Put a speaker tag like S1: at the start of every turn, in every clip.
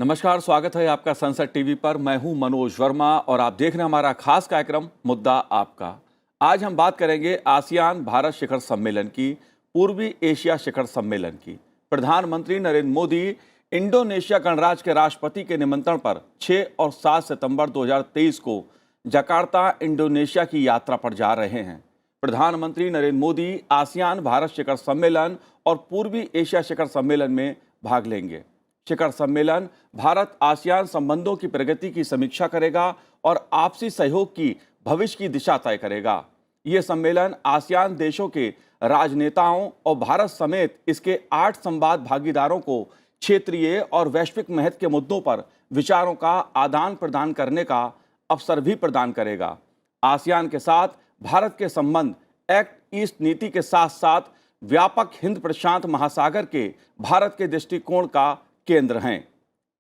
S1: नमस्कार, स्वागत है आपका संसद टीवी पर। मैं हूं मनोज वर्मा और आप देख रहे हैं हमारा खास कार्यक्रम मुद्दा आपका। आज हम बात करेंगे आसियान भारत शिखर सम्मेलन की, पूर्वी एशिया शिखर सम्मेलन की। प्रधानमंत्री नरेंद्र मोदी इंडोनेशिया गणराज्य के राष्ट्रपति के निमंत्रण पर 6 और 7 सितंबर 2023 को जकार्ता, इंडोनेशिया की यात्रा पर जा रहे हैं। प्रधानमंत्री नरेंद्र मोदी आसियान भारत शिखर सम्मेलन और पूर्वी एशिया शिखर सम्मेलन में भाग लेंगे। शिखर सम्मेलन भारत आसियान संबंधों की प्रगति की समीक्षा करेगा और आपसी सहयोग की भविष्य की दिशा तय करेगा। ये सम्मेलन आसियान देशों के राजनेताओं और भारत समेत इसके 8 संवाद भागीदारों को क्षेत्रीय और वैश्विक महत्व के मुद्दों पर विचारों का आदान प्रदान करने का अवसर भी प्रदान करेगा। आसियान के साथ भारत के संबंध एक्ट ईस्ट नीति के साथ साथ व्यापक हिंद प्रशांत महासागर के भारत के दृष्टिकोण का केंद्र हैं।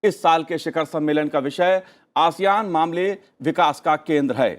S1: इस साल के शिखर सम्मेलन का विषय आसियान मामले विकास का केंद्र है।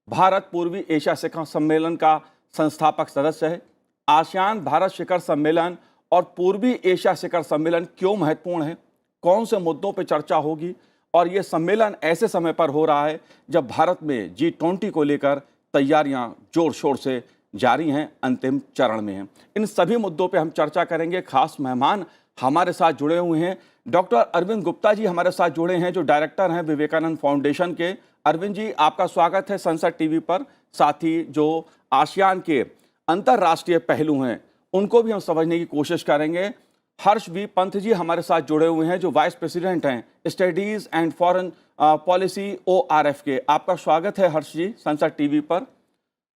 S1: भारत पूर्वी एशिया शिखर सम्मेलन का संस्थापक सदस्य है। आसियान भारत शिखर सम्मेलन और पूर्वी एशिया शिखर सम्मेलन क्यों महत्वपूर्ण है, कौन से मुद्दों पर चर्चा होगी, और यह सम्मेलन ऐसे समय पर हो रहा है जब भारत में G20 को लेकर तैयारियां जोर शोर से जारी हैं, अंतिम चरण में हैं। इन सभी मुद्दों पर हम चर्चा करेंगे। खास मेहमान हमारे साथ जुड़े हुए हैं। डॉक्टर अरविंद गुप्ता जी हमारे साथ जुड़े हैं, जो डायरेक्टर हैं विवेकानंद फाउंडेशन के। अरविंद जी, आपका स्वागत है संसद टीवी पर। साथ ही जो आसियान के अंतर्राष्ट्रीय पहलू हैं उनको भी हम समझने की कोशिश करेंगे। हर्ष वी पंत जी हमारे साथ जुड़े हुए हैं, जो वाइस प्रेसिडेंट हैं studies and foreign policy ORF के। आपका स्वागत है हर्ष जी संसद टीवी पर।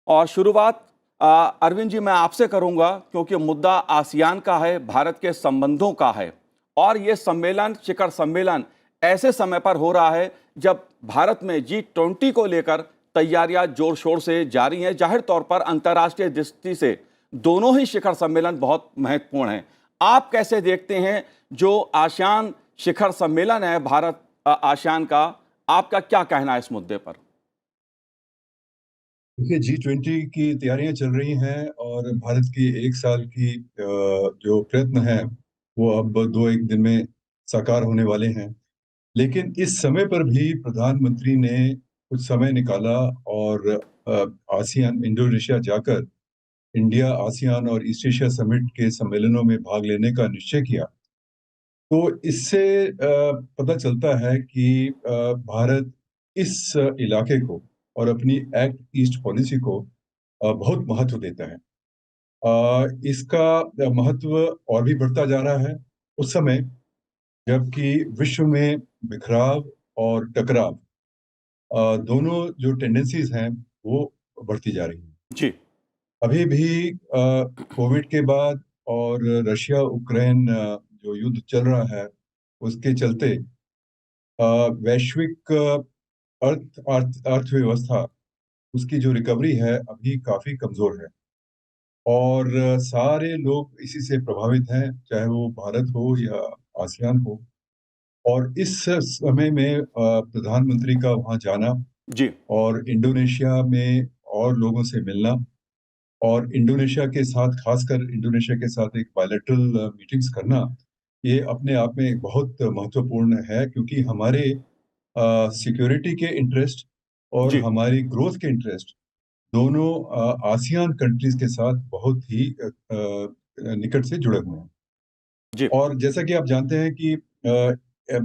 S1: और शुरुआत अरविंद जी मैं आपसे करूंगा, क्योंकि मुद्दा आसियान का है, भारत के संबंधों का है, और ये सम्मेलन, शिखर सम्मेलन ऐसे समय पर हो रहा है जब भारत में G20 को लेकर तैयारियां जोर शोर से जारी हैं। जाहिर तौर पर अंतर्राष्ट्रीय दृष्टि से दोनों ही शिखर सम्मेलन बहुत महत्वपूर्ण हैं। आप कैसे देखते हैं जो आसियान शिखर सम्मेलन है भारत आसियान का, आपका क्या कहना है इस मुद्दे पर?
S2: देखिए, G20 की तैयारियां चल रही हैं और भारत की 1 साल की जो प्रयत्न है वो अब 2-1 दिन में साकार होने वाले हैं। लेकिन इस समय पर भी प्रधानमंत्री ने कुछ समय निकाला और आसियान इंडोनेशिया जाकर इंडिया आसियान और ईस्ट एशिया समिट के सम्मेलनों में भाग लेने का निश्चय किया। तो इससे पता चलता है कि भारत इस इलाके को और अपनी एक्ट ईस्ट पॉलिसी को बहुत महत्व देता है। इसका महत्व और भी बढ़ता जा रहा है उस समय जबकि विश्व में बिखराव और टकराव दोनों जो टेंडेंसीज हैं वो बढ़ती जा रही हैं।
S1: जी।
S2: अभी भी कोविड के बाद और रशिया यूक्रेन जो युद्ध चल रहा है उसके चलते वैश्विक अर्थव्यवस्था, उसकी जो रिकवरी है अभी काफी कमजोर है और सारे लोग इसी से प्रभावित हैं, चाहे वो भारत हो या आसियान हो। और इस समय में प्रधानमंत्री का वहाँ जाना
S1: जी।
S2: और इंडोनेशिया में और लोगों से मिलना और इंडोनेशिया के साथ, खासकर इंडोनेशिया के साथ एक बायलैटरल मीटिंग्स करना, ये अपने आप में बहुत महत्वपूर्ण है, क्योंकि हमारे सिक्योरिटी के इंटरेस्ट और
S1: जी।
S2: हमारी ग्रोथ के इंटरेस्ट दोनों आसियान कंट्रीज के साथ बहुत ही निकट से जुड़े हुए हैं।
S1: जी।
S2: और जैसा कि आप जानते हैं कि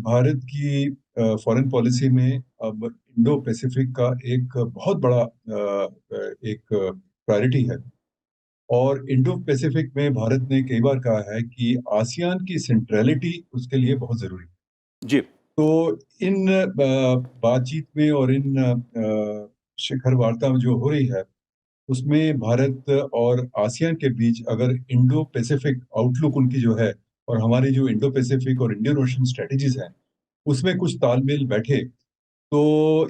S2: भारत की फॉरेन पॉलिसी में अब इंडो पैसिफिक का एक बहुत बड़ा एक प्रायोरिटी है और इंडो पैसिफिक में भारत ने कई बार कहा है कि आसियान की सेंट्रलिटी उसके लिए बहुत जरूरी है।
S1: जी।
S2: तो इन बातचीत में और इन शिखर वार्ता में जो हो रही है उसमें भारत और आसियान के बीच अगर इंडो पैसिफिक आउटलुक उनकी जो है और हमारी जो इंडो पैसिफिक और इंडियन ओशन स्ट्रेटजीज हैं उसमें कुछ तालमेल बैठे तो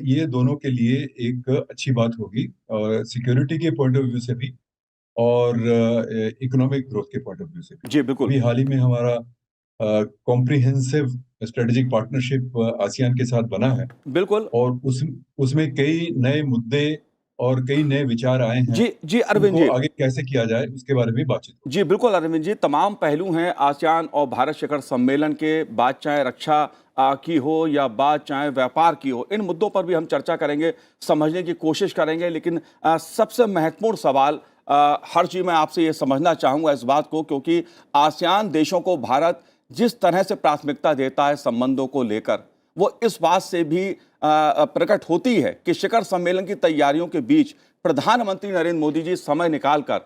S2: ये दोनों के लिए एक अच्छी बात होगी, और सिक्योरिटी के पॉइंट ऑफ व्यू से भी और इकोनॉमिक ग्रोथ के पॉइंट ऑफ व्यू से भी।
S1: जी बिल्कुल।
S2: अभी हाल ही में हमारा कॉम्प्रिहेंसिव स्ट्रेटेजिक पार्टनरशिप आसियान के साथ बना है
S1: बिल्कुल।
S2: और उसमें कई नए मुद्दे और कई नए विचार आए हैं।
S1: जी जी अरविंद
S2: उनको
S1: जी।
S2: आगे कैसे किया जाए उसके बारे में बातचीत होगी।
S1: जी बिल्कुल अरविंद जी, तमाम पहलू हैं आसियान और भारत शिखर सम्मेलन के, बात चाहे रक्षा की हो या बात चाहे व्यापार की हो, इन मुद्दों पर भी हम चर्चा करेंगे, समझने की कोशिश करेंगे। लेकिन सबसे महत्वपूर्ण सवाल, हर चीज़ मैं आपसे ये समझना चाहूँगा इस बात को, क्योंकि आसियान देशों को भारत जिस तरह से प्राथमिकता देता है संबंधों को लेकर, वो इस बात से भी प्रकट होती है कि शिखर सम्मेलन की तैयारियों के बीच प्रधानमंत्री नरेंद्र मोदी जी समय निकालकर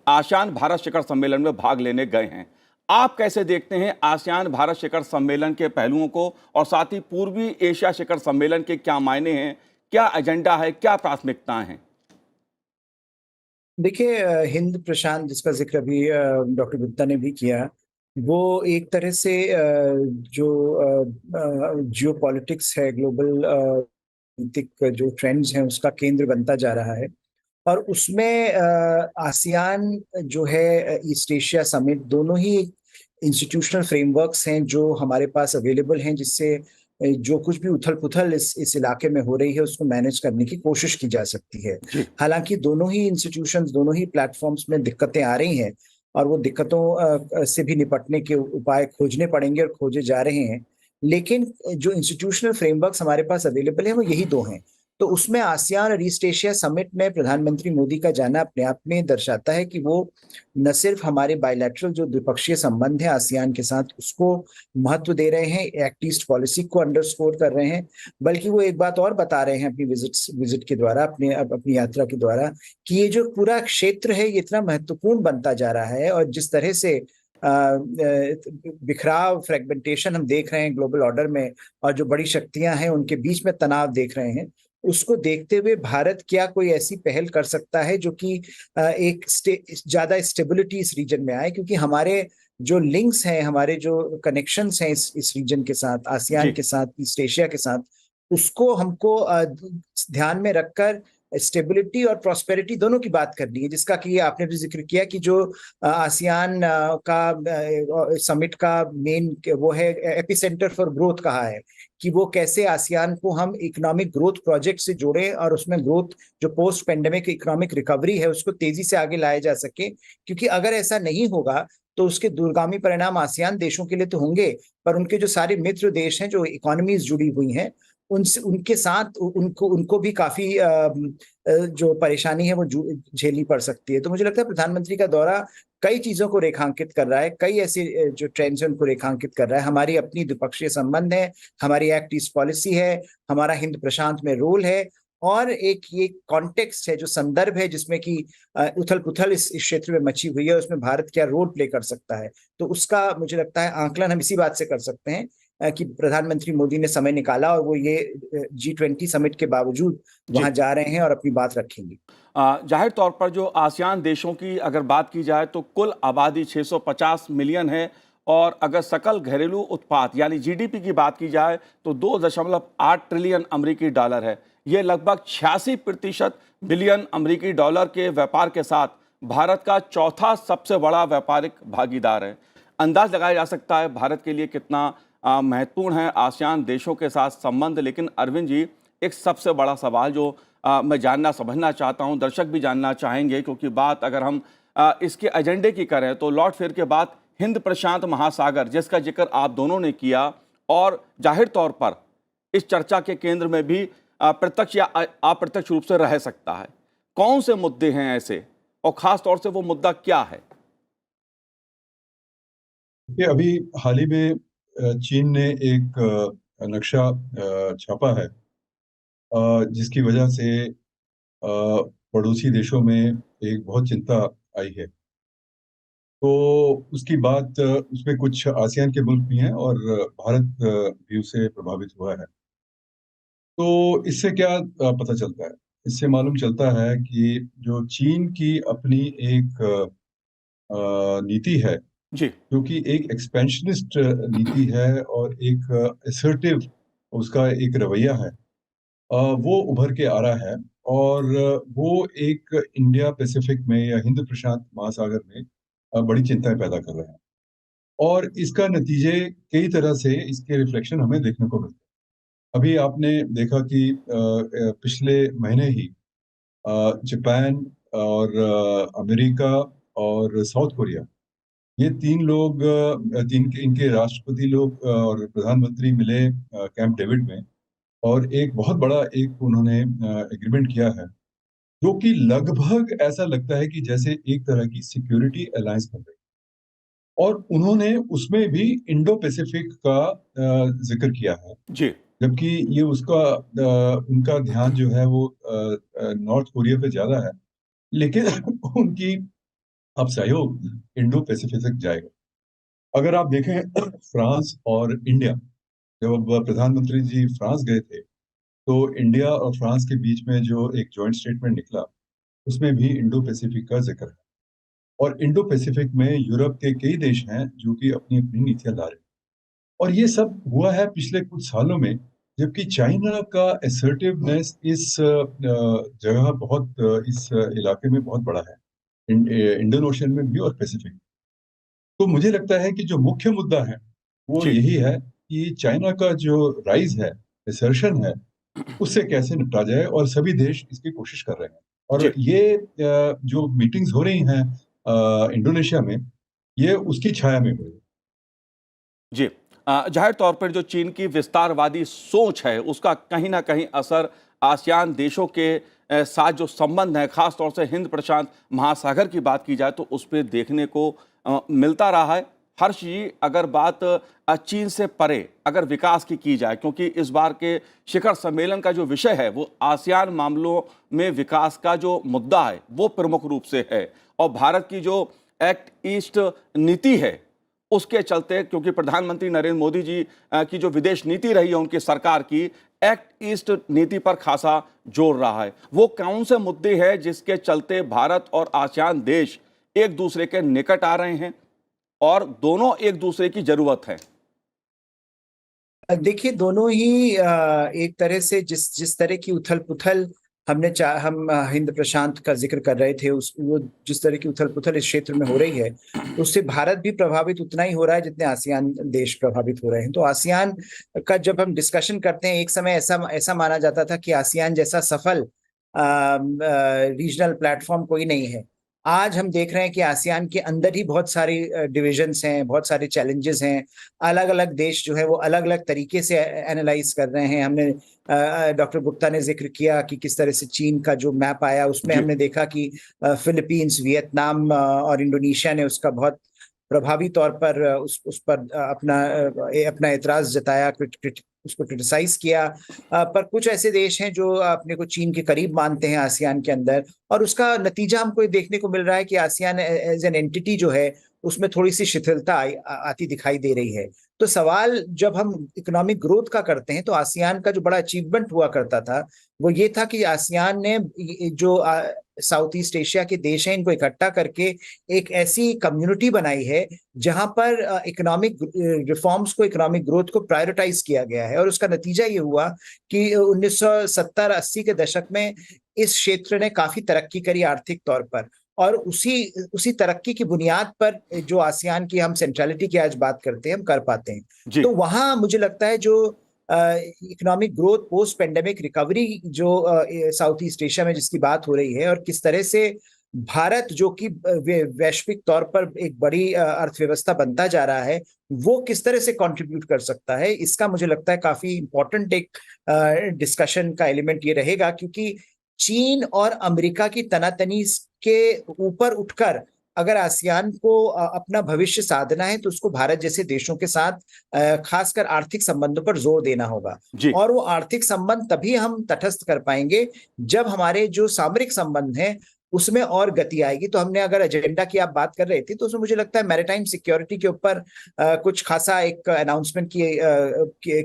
S1: आसियान भारत शिखर सम्मेलन में भाग लेने गए हैं। आप कैसे देखते हैं आसियान भारत शिखर सम्मेलन के पहलुओं को, और साथ ही पूर्वी एशिया शिखर सम्मेलन के क्या मायने हैं, क्या एजेंडा है, क्या प्राथमिकताएं हैं?
S3: देखिए, हिंद प्रशांत जिसका जिक्र अभी डॉक्टर गुप्ता ने भी किया, वो एक तरह से जो जियो पॉलिटिक्स है, ग्लोबल नीतिक जो ट्रेंड्स हैं उसका केंद्र बनता जा रहा है। और उसमें आसियान जो है, ईस्ट एशिया समिट, दोनों ही इंस्टीट्यूशनल फ्रेमवर्क्स हैं जो हमारे पास अवेलेबल हैं, जिससे जो कुछ भी उथल-पुथल इस इलाके में हो रही है उसको मैनेज करने की कोशिश की जा सकती है।
S1: जी।
S3: हालाँकि दोनों ही इंस्टीट्यूशंस, दोनों ही प्लेटफ़ॉर्म्स में दिक्कतें आ रही हैं और वो दिक्कतों से भी निपटने के उपाय खोजने पड़ेंगे और खोजे जा रहे हैं। लेकिन जो इंस्टीट्यूशनल फ्रेमवर्क्स हमारे पास अवेलेबल हैं वो यही 2 हैं। तो उसमें आसियान और ईस्ट एशिया समिट में प्रधानमंत्री मोदी का जाना अपने आप में दर्शाता है कि वो न सिर्फ हमारे बायलैटरल जो द्विपक्षीय संबंध है आसियान के साथ उसको महत्व दे रहे हैं, एक्ट ईस्ट पॉलिसी को अंडरस्कोर कर रहे हैं, बल्कि वो एक बात और बता रहे हैं अपनी विजिट के द्वारा, अपनी यात्रा के द्वारा, कि ये जो पूरा क्षेत्र है ये इतना महत्वपूर्ण बनता जा रहा है और जिस तरह से बिखराव, फ्रेगमेंटेशन हम देख रहे हैं ग्लोबल ऑर्डर में और जो बड़ी शक्तियां हैं उनके बीच में तनाव देख रहे हैं, उसको देखते हुए भारत क्या कोई ऐसी पहल कर सकता है जो कि एक ज्यादा स्टेबिलिटी इस रीजन में आए, क्योंकि हमारे जो लिंक्स हैं, हमारे जो कनेक्शंस हैं इस रीजन के साथ, आसियान
S1: जी।
S3: के साथ, ईस्ट एशिया के साथ, उसको हमको ध्यान में रखकर स्टेबिलिटी और प्रॉस्पेरिटी दोनों की बात करनी है, जिसका कि आपने भी जिक्र किया कि जो आसियान का समिट का मेन वो है, एपिसेंटर फॉर ग्रोथ कहा है, कि वो कैसे आसियान को हम इकोनॉमिक ग्रोथ प्रोजेक्ट से जोड़ें और उसमें ग्रोथ, जो पोस्ट पेंडेमिक इकोनॉमिक रिकवरी है, उसको तेजी से आगे लाया जा सके। क्योंकि अगर ऐसा नहीं होगा तो उसके दूरगामी परिणाम आसियान देशों के लिए तो होंगे, पर उनके जो सारे मित्र देश हैं, जो इकोनॉमीज जुड़ी हुई हैं, उनसे, उनके साथ उनको उनको भी काफी जो परेशानी है वो झेलनी पड़ सकती है। तो मुझे लगता है प्रधानमंत्री का दौरा कई चीजों को रेखांकित कर रहा है, कई ऐसे जो ट्रेंड्स हैं उनको रेखांकित कर रहा है। हमारी अपनी द्विपक्षीय संबंध है, हमारी एक्ट ईस्ट पॉलिसी है, हमारा हिंद प्रशांत में रोल है, और एक ये कॉन्टेक्स्ट है, जो संदर्भ है जिसमें कि उथल-पुथल इस क्षेत्र में मची हुई है, उसमें भारत क्या रोल प्ले कर सकता है। तो उसका मुझे लगता है आकलन हम इसी बात से कर सकते हैं कि प्रधानमंत्री मोदी ने समय निकाला और वो ये G20 समिट के बावजूद
S1: जी।
S3: वहां जा रहे हैं और अपनी बात रखेंगे।
S1: जाहिर तौर पर जो आसियान देशों की अगर बात की जाए तो कुल आबादी 650 मिलियन है, और अगर सकल घरेलू उत्पाद यानी जीडीपी की बात की जाए तो 2.8 ट्रिलियन अमेरिकी डॉलर है। ये लगभग 86% बिलियन अमेरिकी डॉलर के व्यापार के साथ भारत का चौथा सबसे बड़ा व्यापारिक भागीदार है। अंदाज लगाया जा सकता है भारत के लिए कितना महत्वपूर्ण है आसियान देशों के साथ संबंध। लेकिन अरविंद जी, एक सबसे बड़ा सवाल जो मैं जानना समझना चाहता हूं, दर्शक भी जानना चाहेंगे, क्योंकि बात अगर हम इसके एजेंडे की करें तो लौट फिर के बाद हिंद प्रशांत महासागर, जिसका जिक्र आप दोनों ने किया, और जाहिर तौर पर इस चर्चा के केंद्र में भी प्रत्यक्ष या अप्रत्यक्ष रूप से रह सकता है। कौन से मुद्दे हैं ऐसे, और खास तौर से वो मुद्दा क्या है?
S2: ये अभी हाल ही में चीन ने एक नक्शा छापा है, जिसकी वजह से पड़ोसी देशों में एक बहुत चिंता आई है। तो उसकी बात, उसमें कुछ आसियान के मुल्क भी हैं और भारत भी उससे प्रभावित हुआ है। तो इससे क्या पता चलता है? इससे मालूम चलता है कि जो चीन की अपनी एक नीति है,
S1: जी।
S2: जो कि एक एक्सपेंशनिस्ट नीति है और एक असर्टिव उसका एक रवैया है, वो उभर के आ रहा है। और वो एक इंडिया पैसिफिक में या हिंद प्रशांत महासागर में बड़ी चिंताएं पैदा कर रहे हैं। और इसका नतीजे कई तरह से इसके रिफ्लेक्शन हमें देखने को मिलते हैं। अभी आपने देखा कि पिछले महीने ही जापान और अमेरिका और साउथ कोरिया, ये तीन लोग इनके राष्ट्रपति लोग और प्रधानमंत्री मिले कैंप डेविड में, और एक बहुत बड़ा एक उन्होंने एग्रीमेंट किया है, जो कि लगभग ऐसा लगता है कि जैसे एक तरह की सिक्योरिटी अलायंस बन रही है। और उन्होंने उसमें भी इंडो पैसिफिक का जिक्र किया है,
S1: जी।
S2: जबकि ये उनका ध्यान जो है वो नॉर्थ कोरिया पे ज्यादा है, लेकिन उनकी अब सहयोग इंडो पैसिफिक तक जाएगा। अगर आप देखें फ्रांस और इंडिया, जब अब प्रधानमंत्री जी फ्रांस गए थे, तो इंडिया और फ्रांस के बीच में जो एक जॉइंट स्टेटमेंट निकला, उसमें भी इंडो पैसिफिक का जिक्र है। और इंडो पैसिफिक में यूरोप के कई देश हैं जो कि अपनी अपनी नीतियां ला रहे हैं, और ये सब हुआ है पिछले कुछ सालों में, जबकि चाइना का असर्टिवनेस इस जगह बहुत इस इलाके में बहुत बड़ा है, इंडियन ओशन में भी और पैसिफिक। तो मुझे लगता है कि जो मुख्य मुद्दा है वो
S1: जी।
S2: यही है कि चाइना का जो राइज है, असर्शन है, उससे कैसे निपटा जाए, और सभी देश इसकी कोशिश कर रहे हैं।
S1: जी।
S2: और ये जो मीटिंग्स हो रही हैं इंडोनेशिया में, ये उसकी छाया में हो रही है।
S1: जी। जाहिर तौर पर जो चीन की विस्तारवादी सोच है, उसका कहीं ना कहीं असर आसियान देशों के साथ जो संबंध है, खास तौर से हिंद प्रशांत महासागर की बात की जाए तो उस पर देखने को मिलता रहा है। हर्ष जी, अगर बात चीन से परे अगर विकास की जाए, क्योंकि इस बार के शिखर सम्मेलन का जो विषय है वो आसियान मामलों में विकास का जो मुद्दा है वो प्रमुख रूप से है, और भारत की जो एक्ट ईस्ट नीति है उसके चलते, क्योंकि प्रधानमंत्री नरेंद्र मोदी जी की जो विदेश नीति रही है उनकी सरकार की, एक्ट ईस्ट नीति पर खासा जोर रहा है। वो कौन से मुद्दे हैं जिसके चलते भारत और आसियान देश एक दूसरे के निकट आ रहे हैं और दोनों एक दूसरे की जरूरत है?
S3: देखिए, दोनों ही एक तरह से जिस जिस तरह की उथल पुथल हम हिंद प्रशांत का जिक्र कर रहे थे, उस वो जिस तरह की उथल पुथल इस क्षेत्र में हो रही है, उससे भारत भी प्रभावित उतना ही हो रहा है जितने आसियान देश प्रभावित हो रहे हैं। तो आसियान का जब हम डिस्कशन करते हैं, एक समय ऐसा ऐसा माना जाता था कि आसियान जैसा सफल रीजनल प्लेटफॉर्म कोई नहीं है। आज हम देख रहे हैं कि आसियान के अंदर ही बहुत सारी डिविजन्स हैं, बहुत सारे चैलेंजेस हैं। अलग अलग देश जो है वो अलग अलग तरीके से एनालाइज कर रहे हैं। हमने डॉक्टर गुप्ता ने जिक्र किया कि किस तरह से चीन का जो मैप आया, उसमें
S1: जी।
S3: हमने देखा कि फिलीपींस, वियतनाम और इंडोनेशिया ने उसका बहुत प्रभावी तौर पर उस पर अपना एतराज जताया, उसको क्रिटिसाइज किया। पर कुछ ऐसे देश हैं जो अपने को चीन के करीब मानते हैं आसियान के अंदर, और उसका नतीजा हमको ये देखने को मिल रहा है कि आसियान एज एन एंटिटी जो है उसमें थोड़ी सी शिथिलता आती दिखाई दे रही है। तो सवाल जब हम इकोनॉमिक ग्रोथ का करते हैं, तो आसियान का जो बड़ा अचीवमेंट हुआ करता था वो ये था कि आसियान ने जो साउथ ईस्ट एशिया के देश हैं इनको इकट्ठा करके एक ऐसी कम्युनिटी बनाई है जहां पर इकोनॉमिक रिफॉर्म्स को, इकोनॉमिक ग्रोथ को प्रायोरिटाइज किया गया है। और उसका नतीजा ये हुआ कि 1970-80 के दशक में इस क्षेत्र ने काफी तरक्की करी आर्थिक तौर पर, और उसी तरक्की की बुनियाद पर जो आसियान की हम सेंट्रलिटी की आज बात करते हैं, हम कर पाते हैं।
S1: जी।
S3: तो वहां मुझे लगता है जो economic growth, post pandemic recovery जो साउथ ईस्ट एशिया में जिसकी बात हो रही है, और किस तरह से भारत जो कि वैश्विक तौर पर एक बड़ी अर्थव्यवस्था बनता जा रहा है, वो किस तरह से कंट्रीब्यूट कर सकता है, इसका मुझे लगता है काफी इंपॉर्टेंट एक डिस्कशन का एलिमेंट ये रहेगा। क्योंकि चीन और अमेरिका की तनातनी के ऊपर उठकर अगर आसियान को अपना भविष्य साधना है, तो उसको भारत जैसे देशों के साथ खासकर आर्थिक संबंधों पर जोर देना होगा।
S1: जी।
S3: और वो आर्थिक संबंध तभी हम तटस्थ कर पाएंगे जब हमारे जो सामरिक संबंध हैं उसमें और गति आएगी। तो हमने, अगर एजेंडा की आप बात कर रहे थे, तो उसमें मुझे लगता है मैरिटाइम सिक्योरिटी के ऊपर कुछ खासा एक अनाउंसमेंट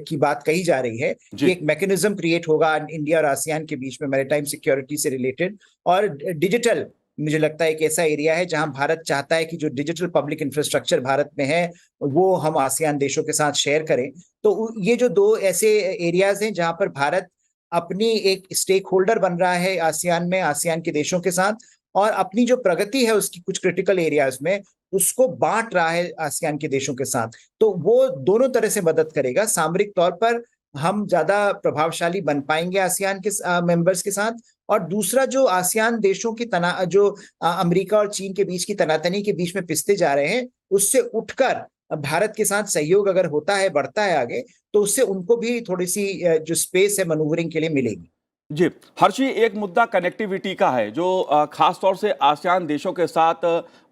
S3: की बात कही जा रही है
S1: जी।
S3: कि एक मैकेनिज्म क्रिएट होगा इंडिया और आसियान के बीच में मैरिटाइम सिक्योरिटी से रिलेटेड। और डिजिटल, मुझे लगता है एक ऐसा एरिया है जहां भारत चाहता है कि जो डिजिटल पब्लिक इंफ्रास्ट्रक्चर भारत में है वो हम आसियान देशों के साथ शेयर करें। तो ये जो दो ऐसे एरियाज हैं जहां पर भारत अपनी एक स्टेक होल्डर बन रहा है आसियान में, आसियान के देशों के साथ, और अपनी जो प्रगति है उसकी कुछ क्रिटिकल एरियाज में उसको बांट रहा है आसियान के देशों के साथ। तो वो दोनों तरह से मदद करेगा। सामरिक तौर पर हम ज्यादा प्रभावशाली बन पाएंगे आसियान के मेंबर्स के साथ, और दूसरा जो आसियान देशों की अमेरिका और चीन के बीच की तनातनी के बीच में पिसते जा रहे हैं, उससे उठकर भारत के साथ सहयोग अगर होता है, बढ़ता है आगे, तो उससे उनको भी थोड़ी सी जो स्पेस है मैनूवरिंग के लिए मिलेगी।
S1: जी, हर्षी, एक मुद्दा कनेक्टिविटी का है जो खास तौर से आसियान देशों के साथ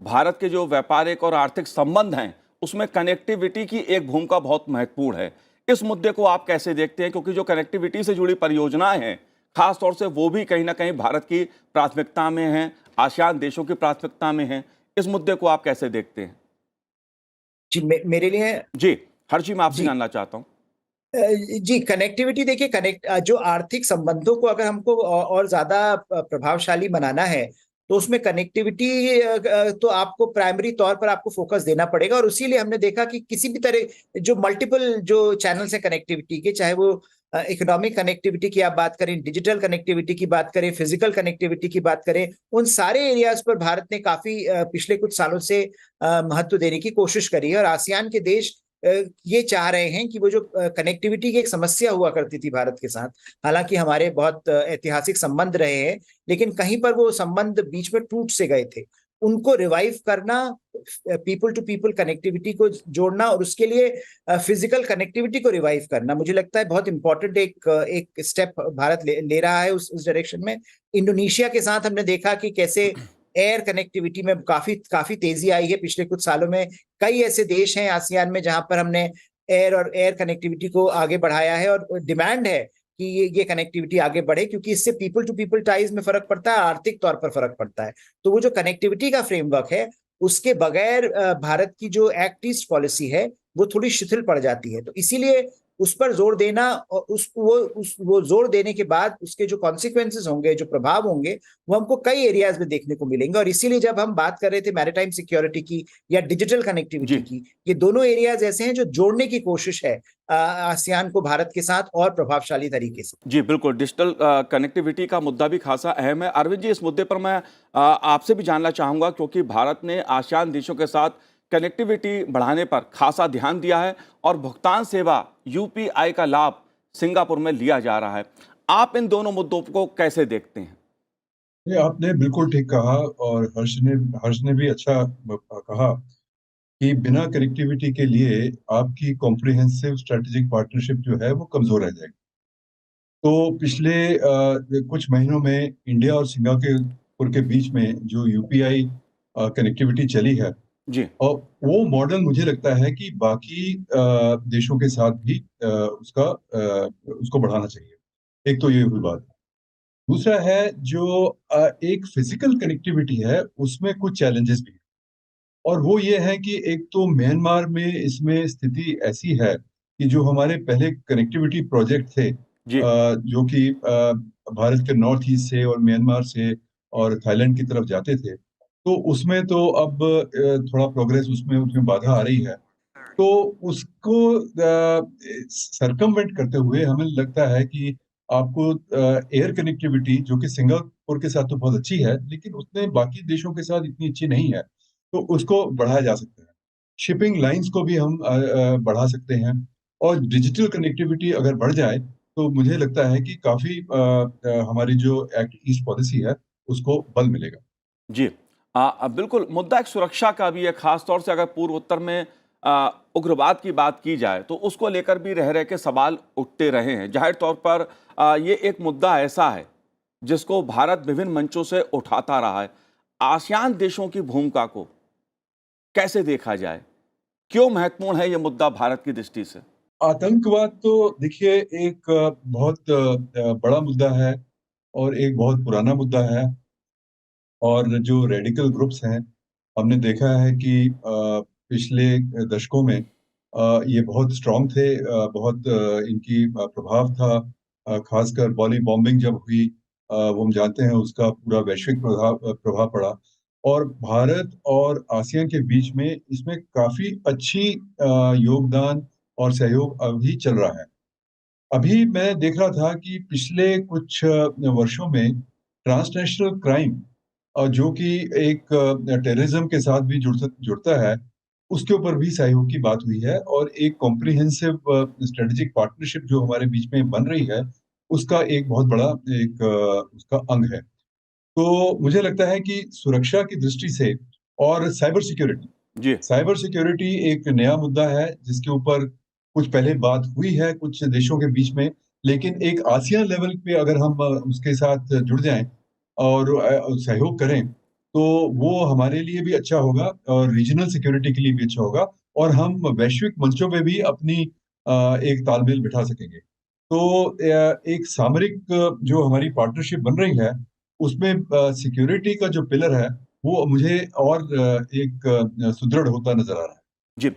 S1: भारत के जो व्यापारिक और आर्थिक संबंध हैं, उसमें कनेक्टिविटी की एक भूमिका बहुत महत्वपूर्ण है। इस मुद्दे को आप कैसे देखते हैं? क्योंकि जो कनेक्टिविटी से जुड़ी परियोजनाएं हैं, खास तौर से वो भी कहीं ना कहीं भारत की प्राथमिकता में हैं, आसियान देशों की प्राथमिकता में हैं। इस मुद्दे को आप कैसे देखते हैं?
S3: जी, मेरे लिए
S1: जी, हर्षी, मैं आपसे
S3: जी
S1: जानना चाहता हूँ।
S3: जी, कनेक्टिविटी देखिए, जो आर्थिक संबंधों को अगर हमको और ज्यादा प्रभावशाली बनाना है, तो उसमें कनेक्टिविटी तो आपको प्राइमरी तौर पर आपको फोकस देना पड़ेगा। और इसीलिए हमने देखा कि किसी भी तरह जो मल्टीपल जो चैनल्स हैं कनेक्टिविटी के, चाहे वो इकोनॉमिक कनेक्टिविटी की आप बात करें, डिजिटल कनेक्टिविटी की बात करें, फिजिकल कनेक्टिविटी की बात करें, उन सारे एरियाज पर भारत ने काफी पिछले कुछ सालों से महत्व देने की कोशिश करी है। और आसियान के देश ये चाह रहे हैं कि वो जो कनेक्टिविटी की एक समस्या हुआ करती थी भारत के साथ, हालांकि हमारे बहुत ऐतिहासिक संबंध रहे हैं, लेकिन कहीं पर वो संबंध बीच में टूट से गए थे, उनको रिवाइव करना, पीपल टू पीपल कनेक्टिविटी को जोड़ना, और उसके लिए फिजिकल कनेक्टिविटी को रिवाइव करना, मुझे लगता है बहुत इंपॉर्टेंट एक स्टेप भारत ले रहा है उस डायरेक्शन में। इंडोनेशिया के साथ हमने देखा कि कैसे एयर कनेक्टिविटी में काफी तेजी आई है पिछले कुछ सालों में। कई ऐसे देश हैं आसियान में जहां पर हमने एयर कनेक्टिविटी को आगे बढ़ाया है, और डिमांड है कि ये कनेक्टिविटी आगे बढ़े, क्योंकि इससे पीपल टू पीपल टाइज में फर्क पड़ता है, आर्थिक तौर पर फर्क पड़ता है। तो वो जो कनेक्टिविटी का फ्रेमवर्क है, उसके बगैर भारत की जो एक्ट ईस्ट पॉलिसी है वो थोड़ी शिथिल पड़ जाती है। तो इसीलिए उस पर जोर देना, और वो जोर देने के बाद उसके जो कॉन्सिक्वेंसेस होंगे, जो प्रभाव होंगे, वो हमको कई एरियाज में देखने को मिलेंगे। और इसीलिए जब हम बात कर रहे थे मैरीटाइम सिक्योरिटी की या डिजिटल कनेक्टिविटी
S1: जी,
S3: की, ये दोनों एरियाज ऐसे हैं जो जोड़ने की कोशिश है आसियान को भारत के साथ और प्रभावशाली तरीके से।
S1: जी, बिल्कुल, डिजिटल कनेक्टिविटी का मुद्दा भी खासा अहम है। अरविंद जी, इस मुद्दे पर मैं आपसे भी जानना चाहूँगा, क्योंकि भारत ने आसियान देशों के साथ कनेक्टिविटी बढ़ाने पर खासा ध्यान दिया है और भुगतान सेवा यूपीआई का लाभ सिंगापुर में लिया जा रहा है। आप इन दोनों मुद्दों को कैसे देखते हैं?
S2: ये आपने बिल्कुल ठीक कहा, और हर्ष ने भी अच्छा कहा कि बिना कनेक्टिविटी के लिए आपकी कॉम्प्रिहेंसिव स्ट्रेटेजिक पार्टनरशिप जो है वो कमजोर रह जाएगी। तो पिछले कुछ महीनों में इंडिया और सिंगापुर के बीच में जो यूपीआई कनेक्टिविटी चली है,
S1: जी,
S2: और वो मॉडल मुझे लगता है कि बाकी देशों के साथ भी उसको बढ़ाना चाहिए। एक तो ये हुई बात। दूसरा है जो एक फिजिकल कनेक्टिविटी है, उसमें कुछ चैलेंजेस भी हैं। और वो ये है कि एक तो म्यांमार में इसमें स्थिति ऐसी है कि जो हमारे पहले कनेक्टिविटी प्रोजेक्ट थे,
S1: जी,
S2: जो कि भारत के नॉर्थ ईस्ट से और म्यांमार से और थाईलैंड की तरफ जाते थे, तो उसमें तो अब थोड़ा प्रोग्रेस उसमें बाधा आ रही है। तो उसको सरकमवेंट करते हुए हमें लगता है कि आपको एयर कनेक्टिविटी, जो कि सिंगापुर के साथ तो बहुत अच्छी है, लेकिन उतने बाकी देशों के साथ इतनी अच्छी नहीं है, तो उसको बढ़ाया जा सकता है। शिपिंग लाइंस को भी हम बढ़ा सकते हैं, और डिजिटल कनेक्टिविटी अगर बढ़ जाए, तो मुझे लगता है कि काफ़ी हमारी जो एक्ट ईस्ट पॉलिसी है, उसको बल मिलेगा।
S1: जी। बिल्कुल, मुद्दा एक सुरक्षा का भी है, खास तौर से अगर पूर्व उत्तर में उग्रवाद की बात की जाए, तो उसको लेकर भी रह के सवाल उठते रहे हैं। जाहिर तौर पर ये एक मुद्दा ऐसा है, जिसको भारत विभिन्न मंचों से उठाता रहा है। आसियान देशों की भूमिका को कैसे देखा जाए? क्यों महत्वपूर्ण है ये मुद्दा भारत की दृष्टि से?
S2: आतंकवाद तो देखिए एक बहुत बड़ा मुद्दा है, और एक बहुत पुराना मुद्दा है। और जो रेडिकल ग्रुप्स हैं, हमने देखा है कि पिछले दशकों में ये बहुत स्ट्रॉन्ग थे, बहुत इनकी प्रभाव था। खासकर बॉली बॉम्बिंग जब हुई, वो हम जानते हैं उसका पूरा वैश्विक प्रभाव पड़ा। और भारत और आसियान के बीच में इसमें काफ़ी अच्छी योगदान और सहयोग अभी चल रहा है। अभी मैं देख रहा था कि पिछले कुछ वर्षों में ट्रांसनेशनल क्राइम, जो कि एक टेररिज्म के साथ भी जुड़ता है, उसके ऊपर भी सहयोग की बात हुई है, और एक कॉम्प्रिहेंसिव स्ट्रेटेजिक पार्टनरशिप जो हमारे बीच में बन रही है, उसका एक बहुत बड़ा एक उसका अंग है। तो मुझे लगता है कि सुरक्षा की दृष्टि से और साइबर सिक्योरिटी,
S1: जी।
S2: साइबर सिक्योरिटी एक नया मुद्दा है जिसके ऊपर कुछ पहले बात हुई है कुछ देशों के बीच में, लेकिन एक आसियान लेवल पे अगर हम उसके साथ जुड़ जाएं और सहयोग करें, तो वो हमारे लिए भी अच्छा होगा और रीजनल सिक्योरिटी के लिए भी अच्छा होगा और हम वैश्विक मंचों पे भी अपनी एक तालमेल बिठा सकेंगे। तो एक सामरिक जो हमारी पार्टनरशिप बन रही है, उसमें सिक्योरिटी का जो पिलर है, वो मुझे और एक सुदृढ़ होता नजर आ रहा है।
S1: जी।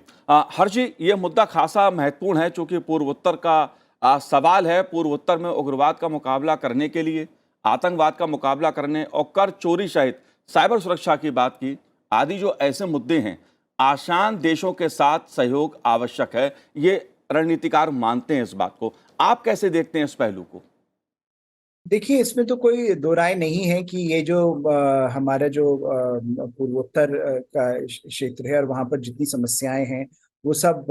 S1: हर्ष जी, ये मुद्दा खासा महत्वपूर्ण है चूंकि पूर्वोत्तर का सवाल है। पूर्वोत्तर में उग्रवाद का मुकाबला करने के लिए, आतंकवाद का मुकाबला करने और कर चोरी सहित साइबर सुरक्षा की बात की, आदि जो ऐसे मुद्दे हैं, आसियान देशों के साथ सहयोग आवश्यक है। ये रणनीतिकार मानते हैं इस बात को। आप कैसे देखते हैं इस पहलू को?
S3: देखिए, इसमें तो कोई दो राय नहीं है कि ये जो हमारा जो पूर्वोत्तर का क्षेत्र है और वहाँ पर जितनी समस्याएं हैं वो सब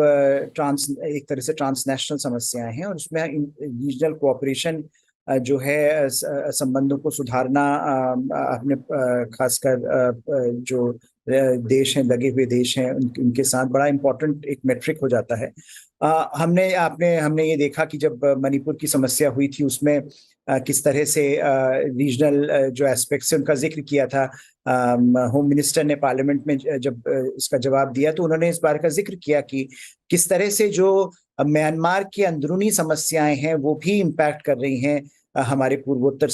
S3: ट्रांस एक तरह से ट्रांसनेशनल समस्याएं हैं और उसमें रीजनल कोऑपरेशन जो है संबंधों को सुधारना अपने खासकर जो देश हैं, लगे हुए देश हैं, उनके साथ बड़ा इम्पोर्टेंट एक मेट्रिक हो जाता है। हमने ये देखा कि जब मणिपुर की समस्या हुई थी उसमें किस तरह से रीजनल जो एस्पेक्ट्स है उनका जिक्र किया था। होम मिनिस्टर ने पार्लियामेंट में जब इसका जवाब दिया तो उन्होंने इस बारे का जिक्र किया कि किस तरह से जो म्यांमार की अंदरूनी समस्याएं हैं वो भी इम्पैक्ट कर रही हैं हमारे पूर्वोत्तर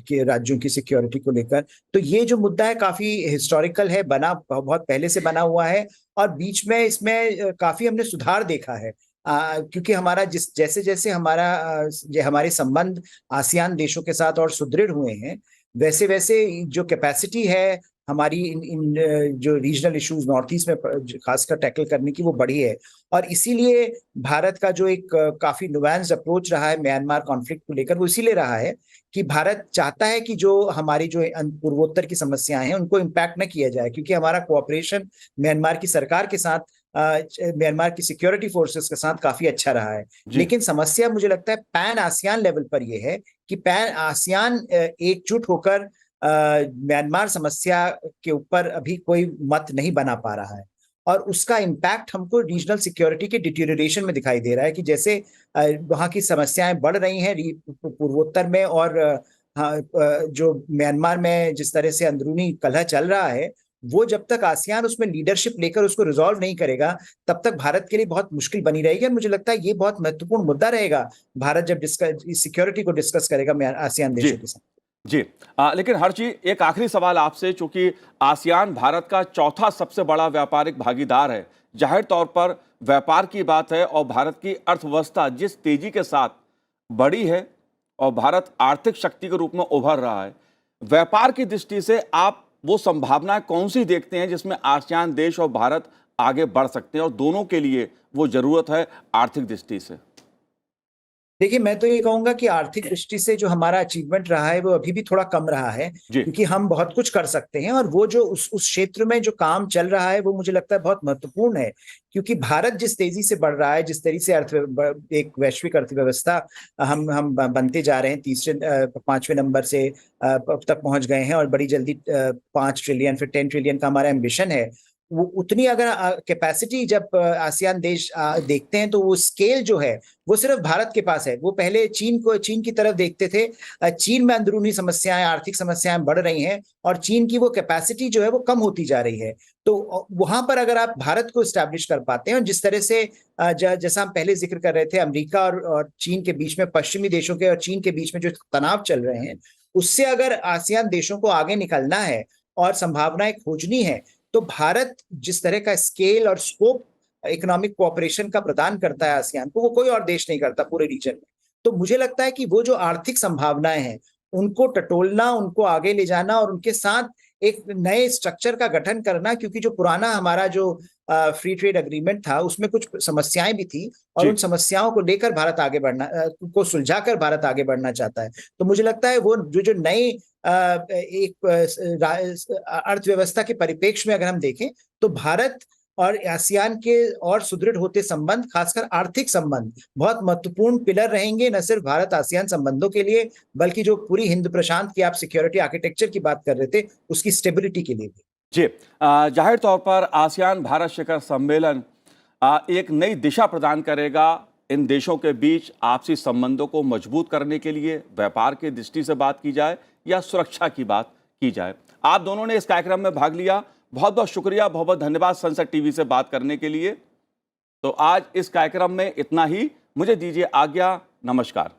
S3: के राज्यों की सिक्योरिटी को लेकर। तो ये जो मुद्दा है काफी हिस्टोरिकल है, बना बहुत पहले से बना हुआ है और बीच में इसमें काफी हमने सुधार देखा है। क्योंकि हमारा जैसे जैसे हमारे संबंध आसियान देशों के साथ और सुदृढ़ हुए हैं, वैसे वैसे जो कैपेसिटी है हमारी इन जो रीजनल इश्यूज नॉर्थ ईस्ट में खासकर टैकल करने की, वो बढ़ी है। और इसीलिए भारत का जो एक काफी नुआंस्ड अप्रोच रहा है म्यांमार कॉन्फ्लिक्ट को लेकर, वो इसीलिए रहा है कि भारत चाहता है कि जो हमारी जो पूर्वोत्तर की समस्याएं हैं उनको इम्पैक्ट न किया जाए, क्योंकि हमारा कोऑपरेशन म्यांमार की सरकार के साथ, म्यांमार की सिक्योरिटी फोर्सेस के साथ काफी अच्छा रहा है।
S1: जी।
S3: लेकिन समस्या मुझे लगता है पैन आसियान लेवल पर यह है कि पैन आसियान एकजुट होकर म्यांमार समस्या के ऊपर अभी कोई मत नहीं बना पा रहा है और उसका इम्पैक्ट हमको रीजनल सिक्योरिटी के डिटीरियोरेशन में दिखाई दे रहा है कि जैसे वहां की समस्याएं बढ़ रही हैं पूर्वोत्तर में और जो म्यांमार में जिस तरह से अंदरूनी कलह चल रहा है, वो जब तक आसियान उसमें लीडरशिप लेकर उसको रिजॉल्व नहीं करेगा तब तक भारत के लिए बहुत मुश्किल बनी रहेगी। और मुझे लगता है ये बहुत महत्वपूर्ण मुद्दा रहेगा भारत जब सिक्योरिटी को डिस्कस करेगा आसियान
S1: जी।
S3: देशों के साथ।
S1: जी। लेकिन हर्ष जी, एक आखिरी सवाल आपसे, चूंकि आसियान भारत का चौथा सबसे बड़ा व्यापारिक भागीदार है, जाहिर तौर पर व्यापार की बात है और भारत की अर्थव्यवस्था जिस तेजी के साथ बढ़ी है और भारत आर्थिक शक्ति के रूप में उभर रहा है, व्यापार की दृष्टि से आप वो संभावनाएं कौन सी देखते हैं जिसमें आसियान देश और भारत आगे बढ़ सकते हैं और दोनों के लिए वो जरूरत है आर्थिक दृष्टि से?
S3: देखिए, मैं तो ये कहूंगा कि आर्थिक दृष्टि से जो हमारा अचीवमेंट रहा है वो अभी भी थोड़ा कम रहा है,
S1: जी।
S3: क्योंकि हम बहुत कुछ कर सकते हैं और वो जो उस क्षेत्र में जो काम चल रहा है वो मुझे लगता है बहुत महत्वपूर्ण है। क्योंकि भारत जिस तेजी से बढ़ रहा है, जिस तेजी से एक वैश्विक अर्थव्यवस्था हम बनते जा रहे हैं, तीसरे 5वें नंबर से अब तक पहुंच गए हैं और बड़ी जल्दी 5 ट्रिलियन फिर 10 ट्रिलियन का हमारा एम्बिशन है। वो उतनी अगर कैपेसिटी जब आसियान देश देखते हैं तो वो स्केल जो है वो सिर्फ भारत के पास है। वो पहले चीन की तरफ देखते थे। चीन में अंदरूनी समस्याएं, आर्थिक समस्याएं बढ़ रही हैं और चीन की वो कैपेसिटी जो है वो कम होती जा रही है। तो वहां पर अगर आप भारत को स्टैब्लिश कर पाते हैं और जिस तरह से जैसा हम पहले जिक्र कर रहे थे, अमेरिका और चीन के बीच में, पश्चिमी देशों के और चीन के बीच में जो तनाव चल रहे हैं, उससे अगर आसियान देशों को आगे निकलना है और संभावनाएं खोजनी है, तो भारत जिस तरह का स्केल और स्कोप इकोनॉमिक कोऑपरेशन का प्रदान करता है आसियान को, वो कोई और देश नहीं करता पूरे रीजन में। तो मुझे लगता है कि वो जो आर्थिक संभावनाएं हैं उनको टटोलना, उनको आगे ले जाना और उनके साथ एक नए स्ट्रक्चर का गठन करना, क्योंकि जो पुराना हमारा जो फ्री ट्रेड एग्रीमेंट था उसमें कुछ समस्याएं भी थी और
S1: जी।
S3: उन समस्याओं को लेकर भारत आगे बढ़ना को सुलझाकर भारत आगे बढ़ना चाहता है। तो मुझे लगता है वो जो नई एक अर्थव्यवस्था के परिप्रेक्ष्य में अगर हम देखें तो भारत और आसियान के और सुदृढ़ होते संबंध, खासकर आर्थिक संबंध, बहुत महत्वपूर्ण पिलर रहेंगे, न सिर्फ भारत आसियान संबंधों के लिए बल्कि जो पूरी हिंद प्रशांत की आप सिक्योरिटी आर्किटेक्चर की बात कर रहे थे उसकी स्टेबिलिटी के लिए भी।
S1: जी, जाहिर तौर पर आसियान भारत शिखर सम्मेलन एक नई दिशा प्रदान करेगा इन देशों के बीच आपसी संबंधों को मजबूत करने के लिए, व्यापार की दृष्टि से बात की जाए या सुरक्षा की बात की जाए। आप दोनों ने इस कार्यक्रम में भाग लिया, बहुत बहुत शुक्रिया, बहुत बहुत धन्यवाद संसद टीवी से बात करने के लिए। तो आज इस कार्यक्रम में इतना ही, मुझे दीजिए आज्ञा, नमस्कार।